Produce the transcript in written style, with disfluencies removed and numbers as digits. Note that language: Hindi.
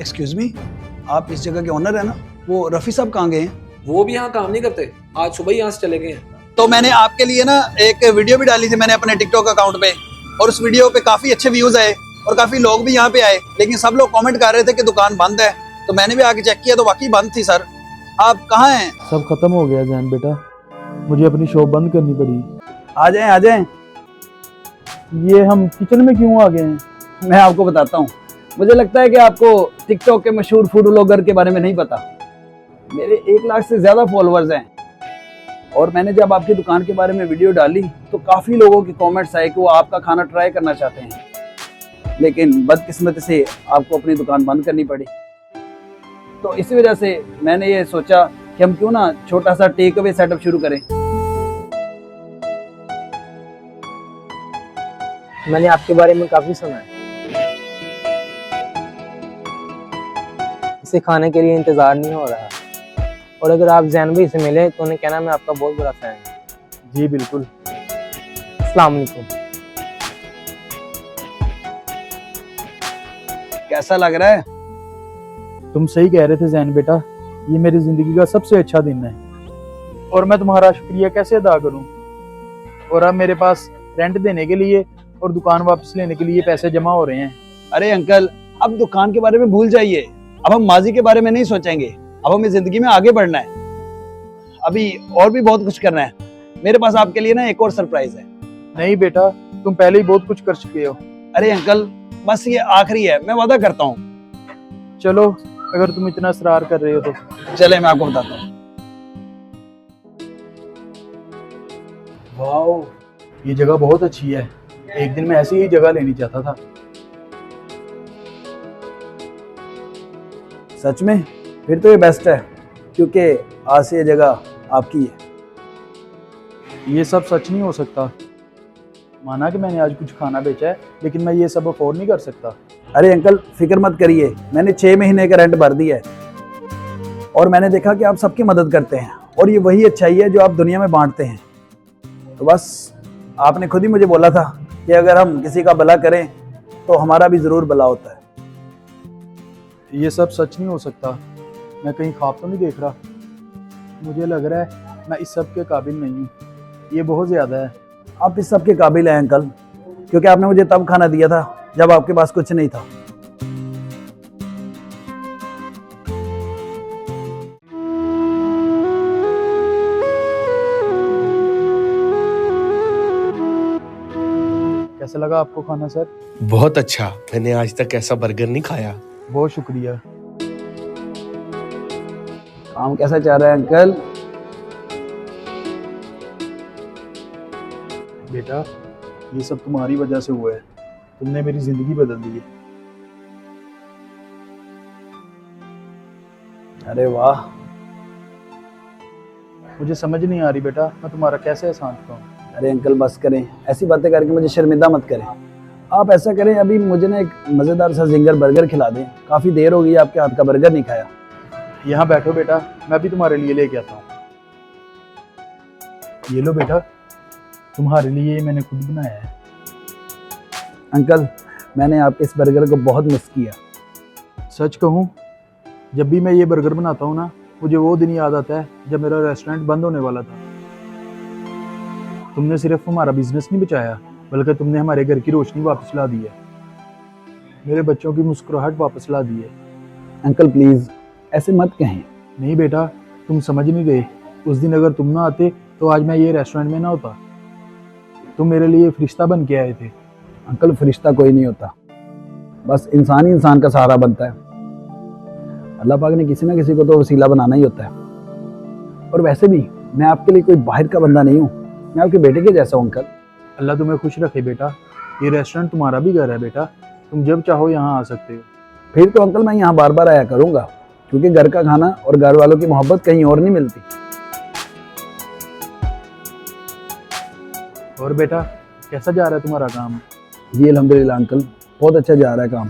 एक्सक्यूज मी, आप इस जगह के ओनर है ना? वो रफ़ी साहब कहाँ गए हैं? वो भी यहाँ काम नहीं करते, आज सुबह ही यहाँ से चले गए हैं। तो मैंने आपके लिए ना एक वीडियो भी डाली थी मैंने अपने टिकटॉक अकाउंट पे, और उस वीडियो पे काफ़ी अच्छे व्यूज़ आए और काफ़ी लोग भी यहाँ पे आए, लेकिन सब लोग कमेंट कर रहे थे कि दुकान बंद है। तो मैंने भी आके चेक किया तो वाकई बंद थी। सर आप कहाँ हैं? सब खत्म हो गया जैन बेटा, मुझे अपनी शॉप बंद करनी पड़ी। आ जाएं आ जाएं। ये हम किचन में क्यों आ गए हैं? मैं आपको बताता हूँ। मुझे लगता है कि आपको टिकटॉक के मशहूर फूड व्लॉगर के बारे में नहीं पता। मेरे 1 लाख से ज़्यादा फॉलोअर्स हैं, और मैंने जब आपकी दुकान के बारे में वीडियो डाली तो काफ़ी लोगों के कमेंट्स आए कि वो आपका खाना ट्राई करना चाहते हैं, लेकिन बदकिस्मती से आपको अपनी दुकान बंद करनी पड़ी। तो इसी वजह से मैंने ये सोचा कि हम क्यों ना छोटा सा टेक अवे सेटअप शुरू करें। मैंने आपके बारे में काफी सुना है। इसे खाने के लिए इंतजार नहीं हो रहा, और अगर आप जैन भाई से मिले तो उन्हें कहना मैं आपका बहुत बड़ा फैन हूँ। जी बिल्कुल। अस्सलाम वालेकुम। कैसा लग रहा है? तुम सही कह रहे थे जैन बेटा, ये मेरी जिंदगी का सबसे अच्छा दिन है, और मैं तुम्हारा शुक्रिया कैसे अदा करूं। और अब मेरे पास रेंट देने के लिए और दुकान वापस लेने के लिए पैसे जमा हो रहे हैं। अरे अंकल, अब दुकान के बारे में भूल जाइए। अब हम माजी के बारे में नहीं सोचेंगे, अब हमें जिंदगी में आगे बढ़ना है। अभी और भी बहुत कुछ करना है। मेरे पास आपके लिए ना एक और सरप्राइज है। नहीं बेटा, तुम पहले ही बहुत कुछ कर चुके हो। अरे अंकल, बस ये आखिरी है, मैं वादा करता हूँ। चलो, अगर तुम इतना इसरार कर रहे हो तो चले मैं आपको बताता हूँ। वाओ, ये जगह बहुत अच्छी है। एक दिन मैं ऐसी ही जगह लेनी चाहता था। सच में? फिर तो ये बेस्ट है, क्योंकि आज से ये जगह आपकी है। ये सब सच नहीं हो सकता। माना कि मैंने आज कुछ खाना बेचा है, लेकिन मैं ये सब अफोर्ड नहीं कर सकता। अरे अंकल, फिक्र मत करिए, मैंने 6 महीने का रेंट भर दिया है, और मैंने देखा कि आप सबकी मदद करते हैं, और ये वही अच्छाई है जो आप दुनिया में बांटते हैं। तो बस आपने खुद ही मुझे बोला था कि अगर हम किसी का भला करें तो हमारा भी ज़रूर भला होता है। ये सब सच नहीं हो सकता। मैं कहीं ख्वाब तो नहीं देख रहा। मुझे लग रहा है मैं इस सब के काबिल नहीं हूँ। ये बहुत ज़्यादा है। आप इस सब के काबिल हैं अंकल, क्योंकि आपने मुझे तब खाना दिया था जब आपके पास कुछ नहीं था। कैसा लगा आपको खाना सर? बहुत अच्छा, मैंने आज तक ऐसा बर्गर नहीं खाया। बहुत शुक्रिया। काम कैसा चल रहा है अंकल? बेटा, ये सब तुम्हारी वजह से हुआ है। तुमने मेरी जिंदगी बदल दी है। अरे वाह। मुझे समझ नहीं आ रही बेटा, मैं तुम्हारा कैसे एहसान चुकाऊं। अरे अंकल बस करें, ऐसी बातें करके मुझे शर्मिंदा मत करें। आप ऐसा करें, अभी मुझे ना एक मज़ेदार सा जिंगर बर्गर खिला दें। काफ़ी देर हो गई आपके हाथ का बर्गर नहीं खाया। यहाँ बैठो बेटा, मैं भी तुम्हारे लिए लेके आता हूँ। ये लो बेटा, तुम्हारे लिए मैंने खुद बनाया है। अंकल, मैंने आपके इस बर्गर को बहुत मिस किया। सच कहूँ, जब भी मैं ये बर्गर बनाता हूँ ना, मुझे वो दिन याद आता है जब मेरा रेस्टोरेंट बंद होने वाला था। तुमने सिर्फ हमारा बिजनेस नहीं बचाया, बल्कि तुमने हमारे घर की रोशनी वापस ला दी है। मेरे बच्चों की मुस्कुराहट वापस ला दी है। अंकल प्लीज़ ऐसे मत कहें। नहीं बेटा, तुम समझ नहीं गए। उस दिन अगर तुम ना आते तो आज मैं ये रेस्टोरेंट में ना होता। तुम मेरे लिए फरिश्ता बन के आए थे। अंकल, फरिश्ता कोई नहीं होता, बस इंसान ही इंसान का सहारा बनता है। अल्लाह पाक ने किसी ना किसी को तो वसीला बनाना ही होता है। और वैसे भी मैं आपके लिए कोई बाहर का बंदा नहीं हूँ, मैं आपके बेटे के जैसा हूँ अंकल। अल्लाह तुम्हें खुश रखे बेटा। ये रेस्टोरेंट तुम्हारा भी घर है बेटा, तुम जब चाहो यहाँ आ सकते हो। फिर तो अंकल मैं यहाँ बार बार आया करूँगा, क्योंकि घर का खाना और घर वालों की मोहब्बत कहीं और नहीं मिलती। और बेटा, कैसा जा रहा है तुम्हारा काम? जी अल्हम्दुलिल्लाह अंकल, बहुत अच्छा जा रहा है काम।